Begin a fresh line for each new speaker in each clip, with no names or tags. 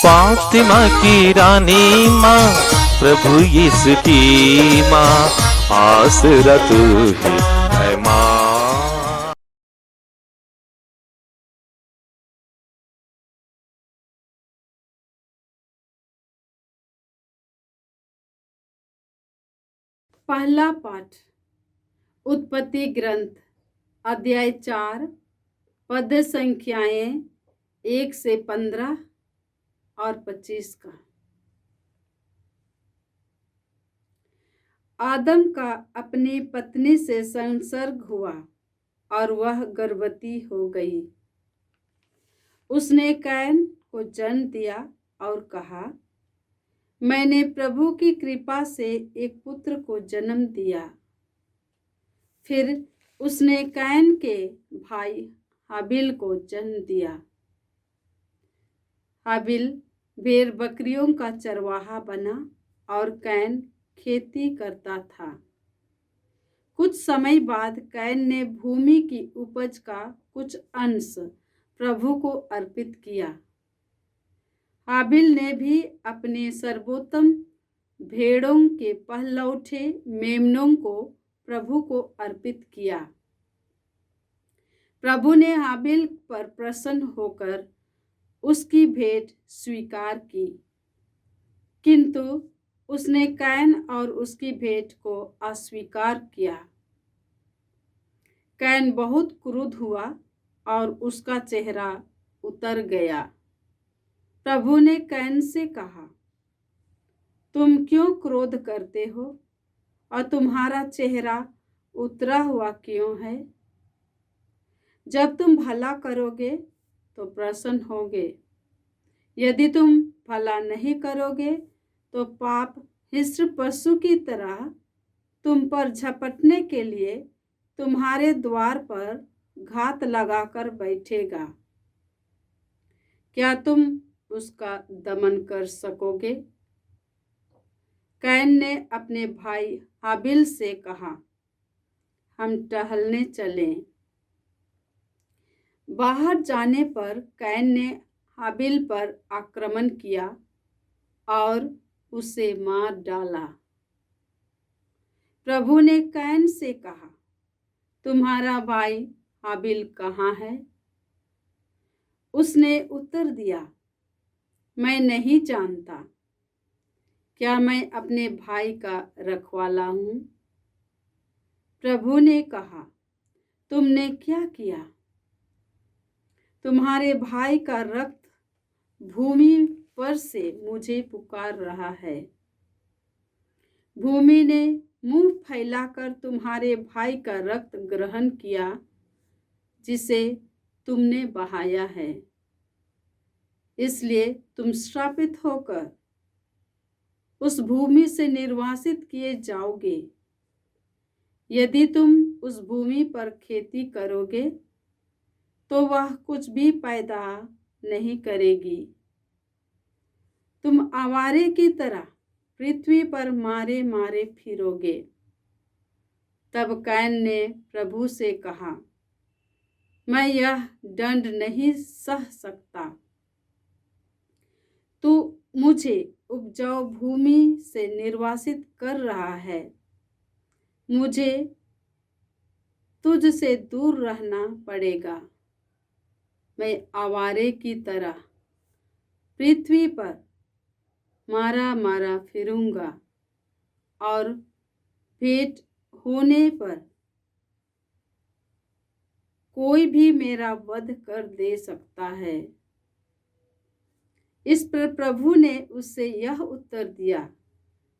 फातिमा की रानी माँ, प्रभु यीशु की माँ, आसरा तू ही है माँ।
पहला पाठ उत्पत्ति ग्रंथ अध्याय 4 पद संख्याएं 1 से 15 और 25 का। आदम का अपनी पत्नी से संसर्ग हुआ और वह गर्भवती हो गई। उसने कैन को जन्म दिया और कहा, मैंने प्रभु की कृपा से एक पुत्र को जन्म दिया। फिर उसने कैन के भाई हाबिल को जन्म दिया। हाबिल भेड़ बकरियों का चरवाहा बना और कैन खेती करता था। कुछ समय बाद कैन ने भूमि की उपज का कुछ अंश प्रभु को अर्पित किया। हाबिल ने भी अपने सर्वोत्तम भेड़ों के पहलौठे मेमनों को प्रभु को अर्पित किया। प्रभु ने हाबिल पर प्रसन्न होकर उसकी भेंट स्वीकार की, किंतु उसने कैन और उसकी भेंट को अस्वीकार किया। कैन बहुत क्रुद्ध हुआ और उसका चेहरा उतर गया। प्रभु ने कैन से कहा, तुम क्यों क्रोध करते हो और तुम्हारा चेहरा उतरा हुआ क्यों है? जब तुम भला करोगे तो प्रसन्न होगे, यदि तुम भला नहीं करोगे तो पाप हिंस्र पशु की तरह तुम पर झपटने के लिए तुम्हारे द्वार पर घात लगाकर बैठेगा। क्या तुम उसका दमन कर सकोगे? कैन ने अपने भाई हाबिल से कहा, हम टहलने चलें। बाहर जाने पर कैन ने हाबिल पर आक्रमण किया और उसे मार डाला। प्रभु ने कैन से कहा, तुम्हारा भाई हाबिल कहाँ है? उसने उत्तर दिया, मैं नहीं जानता। क्या मैं अपने भाई का रखवाला हूँ? प्रभु ने कहा, तुमने क्या किया? तुम्हारे भाई का रक्त भूमि पर से मुझे पुकार रहा है। भूमि ने मुंह फैलाकर तुम्हारे भाई का रक्त ग्रहण किया जिसे तुमने बहाया है। इसलिए तुम श्रापित होकर उस भूमि से निर्वासित किए जाओगे। यदि तुम उस भूमि पर खेती करोगे तो वह कुछ भी पैदा नहीं करेगी। तुम आवारे की तरह पृथ्वी पर मारे मारे फिरोगे। तब कैन ने प्रभु से कहा, मैं यह दंड नहीं सह सकता। तू मुझे उपजाऊ भूमि से निर्वासित कर रहा है। मुझे तुझ से दूर रहना पड़ेगा। मैं आवारे की तरह पृथ्वी पर मारा मारा फिरूंगा और भेंट होने पर कोई भी मेरा वध कर दे सकता है। इस पर प्रभु ने उससे यह उत्तर दिया,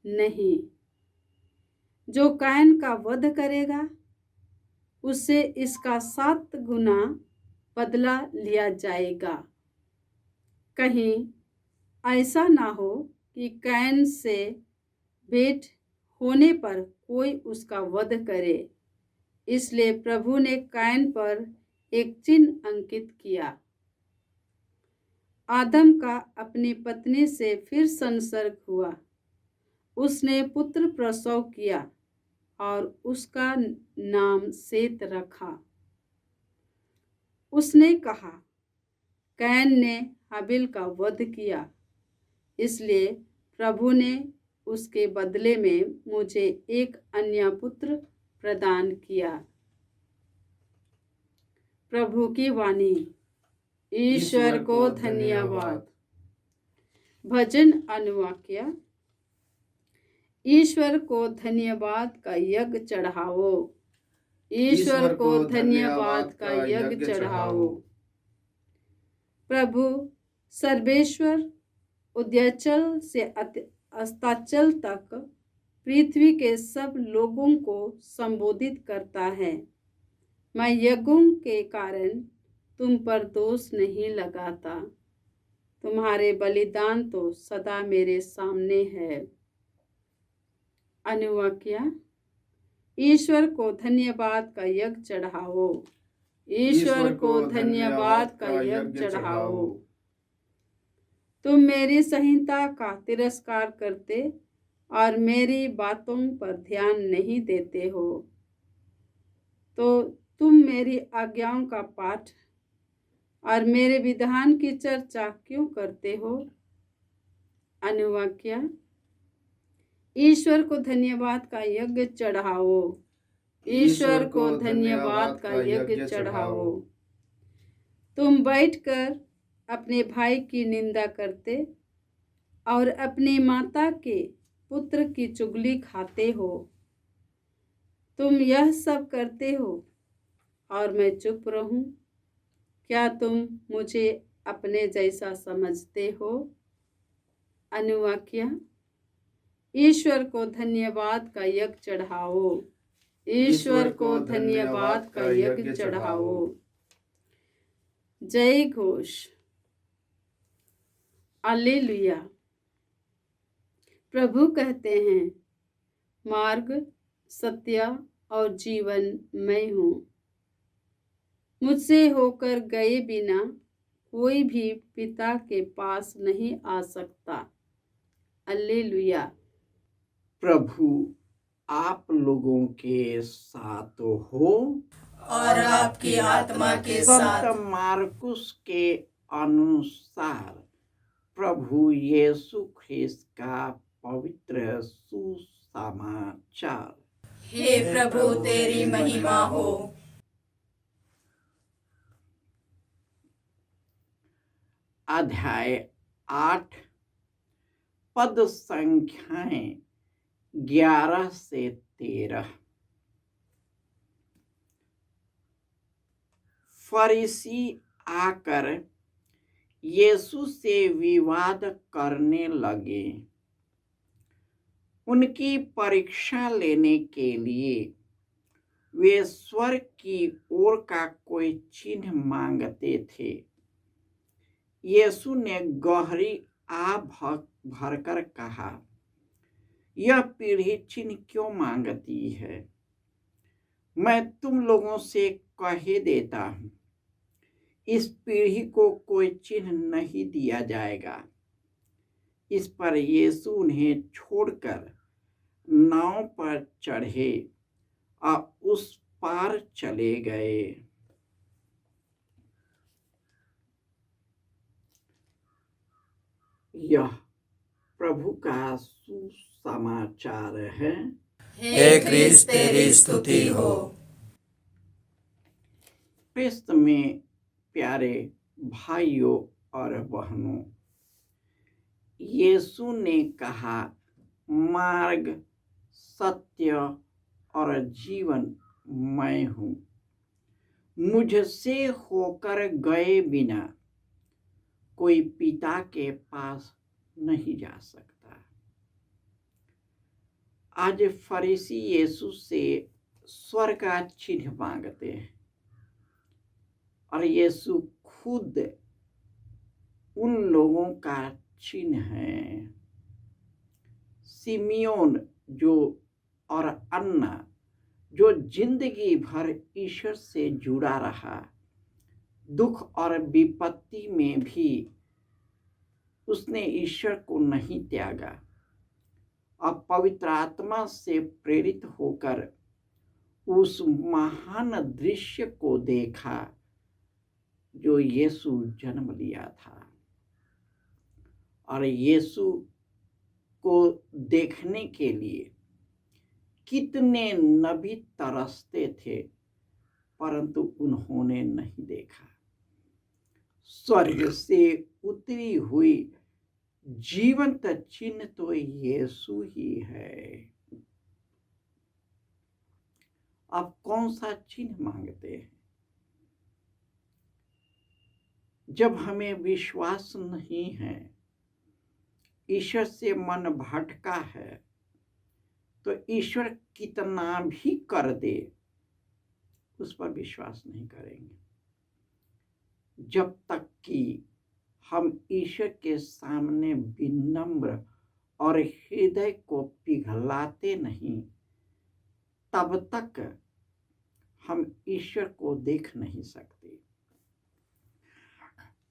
नहीं, जो कैन का वध करेगा उससे इसका 7 गुना बदला लिया जाएगा। कहीं ऐसा ना हो कि कैन से भेंट होने पर कोई उसका वध करे। इसलिए प्रभु ने कैन पर एक चिन्ह अंकित किया। आदम का अपनी पत्नी से फिर संसर्ग हुआ। उसने पुत्र प्रसव किया और उसका नाम सेत रखा। उसने कहा, कैन ने हाबिल का वध किया इसलिए प्रभु ने उसके बदले में मुझे एक अन्य पुत्र प्रदान किया। प्रभु की वाणी। ईश्वर को धन्यवाद। भजन अनुवाक्य। ईश्वर को धन्यवाद का यज्ञ चढ़ाओ। ईश्वर को धन्यवाद का यज्ञ चढ़ाओ। प्रभु सर्वेश्वर उदयाचल से अस्ताचल तक पृथ्वी के सब लोगों को संबोधित करता है। मैं यज्ञों के कारण तुम पर दोष नहीं लगाता। तुम्हारे बलिदान तो सदा मेरे सामने है। अनुवाक्य। ईश्वर को धन्यवाद का यज्ञ चढ़ाओ। ईश्वर को धन्यवाद का यज्ञ चढ़ाओ। तुम मेरी संहिता का तिरस्कार करते और मेरी बातों पर ध्यान नहीं देते हो, तो तुम मेरी आज्ञाओं का पाठ और मेरे विधान की चर्चा क्यों करते हो। अनुवाक्य। ईश्वर को धन्यवाद का यज्ञ चढ़ाओ। ईश्वर को धन्यवाद का यज्ञ चढ़ाओ। तुम बैठकर अपने भाई की निंदा करते और अपनी माता के पुत्र की चुगली खाते हो। तुम यह सब करते हो और मैं चुप रहूं। क्या तुम मुझे अपने जैसा समझते हो। अनुवाक्य। ईश्वर को धन्यवाद का यज्ञ चढ़ाओ। ईश्वर को धन्यवाद का यज्ञ चढ़ाओ। जय घोष। हालेलुया। प्रभु कहते हैं, मार्ग, सत्य और जीवन मैं हूँ। मुझसे होकर गए बिना कोई भी पिता के पास नहीं आ सकता। हालेलुया।
प्रभु आप लोगों के साथ हो
और आपकी आत्मा के साथ।
संत मार्कुस के अनुसार प्रभु यीशु ख्रिस्त का पवित्र सुसमाचार।
हे प्रभु तेरी महिमा हो।
अध्याय 8 पद संख्याएं 11 से 13। फरीसी आकर यीशु से विवाद करने लगे। उनकी परीक्षा लेने के लिए वे स्वर्ग की ओर का कोई चिन्ह मांगते थे। यीशु ने गहरी आ भरकर कहा, यह पीढ़ी चिन्ह क्यों मांगती है। मैं तुम लोगों से कह देता हूं, इस पीढ़ी को कोई चिन्ह नहीं दिया जाएगा। इस पर यीशु उन्हें छोड़कर नाव पर चढ़े और उस पार चले गए। यह प्रभु का सुसमाचार है।
हे क्रिस्त तेरी स्तुति हो।
क्रिस्त में प्यारे भाइयों और बहनों, यीशु ने कहा, मार्ग, सत्य और जीवन मैं हूँ। मुझसे होकर गए बिना कोई पिता के पास नहीं जा सकता। आज फरीसी यीशु से स्वर्ग का चिन्ह मांगते हैं और यीशु खुद उन लोगों का चिन्ह है। सिमियोन और अन्ना जो जिंदगी भर ईश्वर से जुड़ा रहा, दुख और विपत्ति में भी उसने ईश्वर को नहीं त्यागा और पवित्र आत्मा से प्रेरित होकर उस महान दृश्य को देखा जो यीशु जन्म लिया था। और यीशु को देखने के लिए कितने नबी तरसते थे, परंतु उन्होंने नहीं देखा। स्वर्ग से उतरी हुई जीवंत चिन्ह तो यीशु ही है। आप कौन सा चिन्ह मांगते हैं? जब हमें विश्वास नहीं है, ईश्वर से मन भटका है, तो ईश्वर कितना भी कर दे उस पर विश्वास नहीं करेंगे। जब तक कि हम ईश्वर के सामने विनम्र और हृदय को पिघलाते नहीं, तब तक हम ईश्वर को देख नहीं सकते।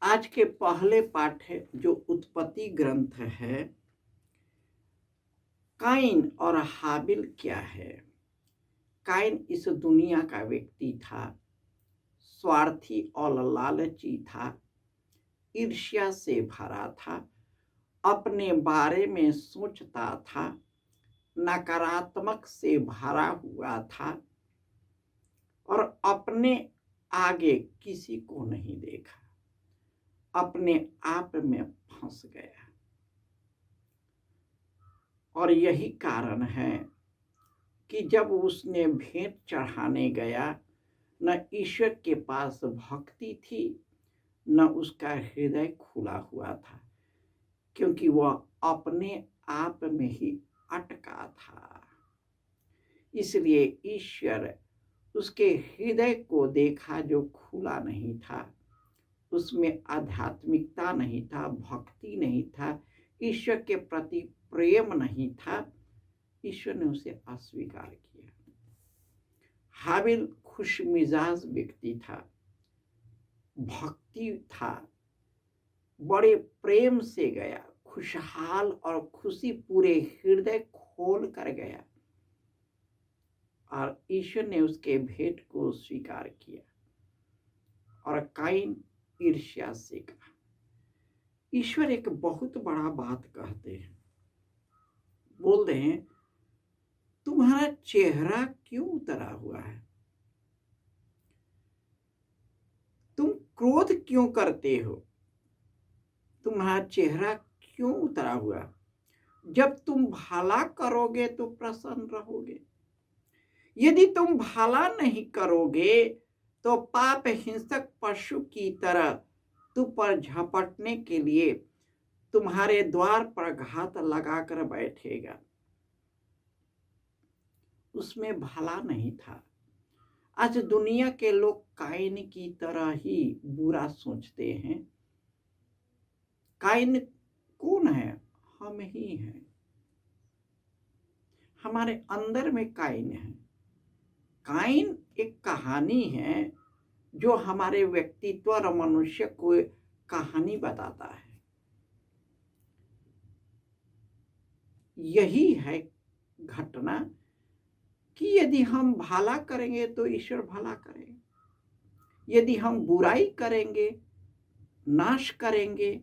आज के पहले पाठ जो उत्पत्ति ग्रंथ है, काइन और हाबिल क्या है? काइन इस दुनिया का व्यक्ति था, स्वार्थी और लालची था, ईर्ष्या से भरा था, अपने बारे में सोचता था, नकारात्मक से भरा हुआ था और अपने आगे किसी को नहीं देखा, अपने आप में फंस गया। और यही कारण है कि जब उसने भेंट चढ़ाने गया, न ईश्वर के पास भक्ति थी, न उसका हृदय खुला हुआ था, क्योंकि वह अपने आप में ही अटका था। इसलिए ईश्वर उसके हृदय को देखा जो खुला नहीं था, उसमें आध्यात्मिकता नहीं था, भक्ति नहीं था, ईश्वर के प्रति प्रेम नहीं था। ईश्वर ने उसे अस्वीकार किया। हाबिल खुशमिजाज व्यक्ति था, भक्ति था, बड़े प्रेम से गया, खुशहाल और खुशी पूरे हृदय खोल कर गया, और ईश्वर ने उसके भेंट को स्वीकार किया। और काइन ईर्ष्या से कहा। ईश्वर एक बहुत बड़ा बात कहते हैं, बोलते हैं, तुम्हारा चेहरा क्यों उतरा हुआ है? तुम क्रोध क्यों करते हो? तुम्हारा चेहरा क्यों उतरा हुआ? जब तुम भला करोगे तो प्रसन्न रहोगे, यदि तुम भला नहीं करोगे तो पाप हिंसक पशु की तरह तुम पर झपटने के लिए तुम्हारे द्वार पर घात लगाकर बैठेगा। उसमें भला नहीं था। आज दुनिया के लोग काइन की तरह ही बुरा सोचते हैं। काइन कौन है? हम ही हैं। हमारे अंदर में काइन है। काइन एक कहानी है जो हमारे व्यक्तित्व और मनुष्य को कहानी बताता है। यही है घटना कि यदि हम भला करेंगे तो ईश्वर भला करेगा, यदि हम बुराई करेंगे, नाश करेंगे,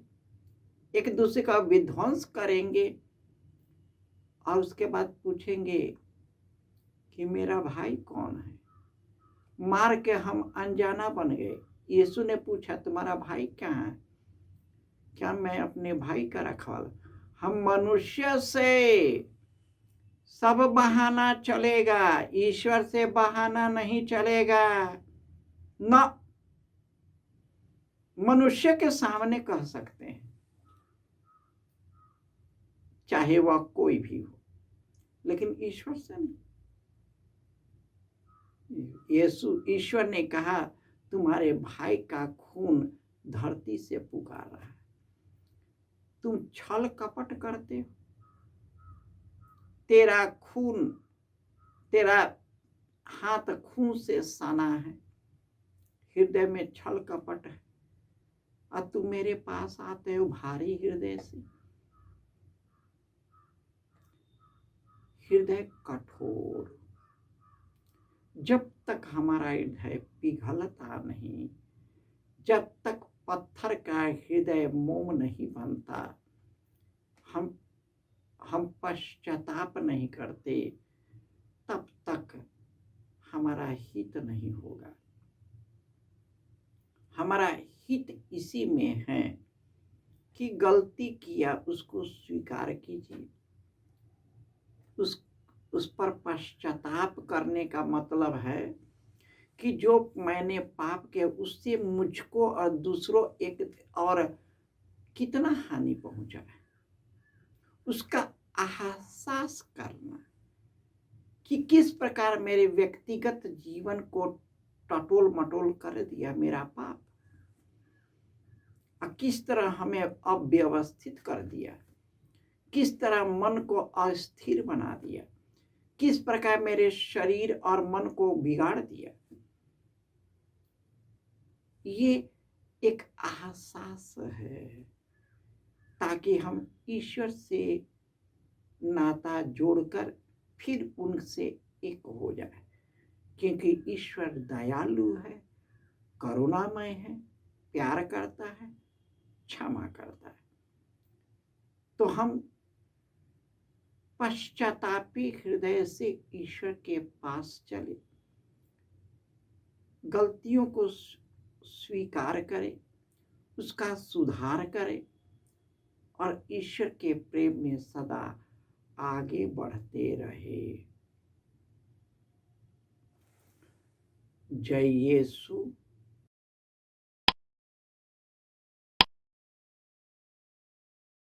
एक दूसरे का विध्वंस करेंगे और उसके बाद पूछेंगे कि मेरा भाई कौन है, मार के हम अनजाना बन गए। यीशु ने पूछा, तुम्हारा भाई क्या है? क्या मैं अपने भाई का रखवाला? हम मनुष्य से सब बहाना चलेगा, ईश्वर से बहाना नहीं चलेगा। न मनुष्य के सामने कह सकते हैं, चाहे वह कोई भी हो, लेकिन ईश्वर से नहीं। ईश्वर ने कहा, तुम्हारे भाई का खून धरती से पुकार रहा है, तुम छल कपट करते हो, तेरा खून, तेरा हाथ खून से सना है, हृदय में छल कपट है, और तुम मेरे पास आते हो भारी हृदय से। हृदय कठोर। जब तक हमारा हृदय पिघलता नहीं, जब तक पत्थर का हृदय मोम नहीं बनता, हम पश्चाताप नहीं करते तब तक हमारा हित नहीं होगा। हमारा हित इसी में है कि गलती किया उसको स्वीकार कीजिए। उस पर पश्चाताप करने का मतलब है कि जो मैंने पाप किया उससे मुझको और दूसरों एक और कितना हानि पहुंचा है, उसका एहसास करना कि किस प्रकार मेरे व्यक्तिगत जीवन को टटोल मटोल कर दिया मेरा पाप, और किस तरह हमें अव्यवस्थित कर दिया, किस तरह मन को अस्थिर बना दिया, किस प्रकार मेरे शरीर और मन को बिगाड़ दिया। ये एक एहसास है ताकि हम ईश्वर से नाता जोड़कर फिर उनसे एक हो जाए, क्योंकि ईश्वर दयालु है, करुणामय है, प्यार करता है, क्षमा करता है। तो हम पश्चातापी हृदय से ईश्वर के पास चले, गलतियों को स्वीकार करें, उसका सुधार करें और ईश्वर के प्रेम में सदा आगे बढ़ते रहे। जय यीशु।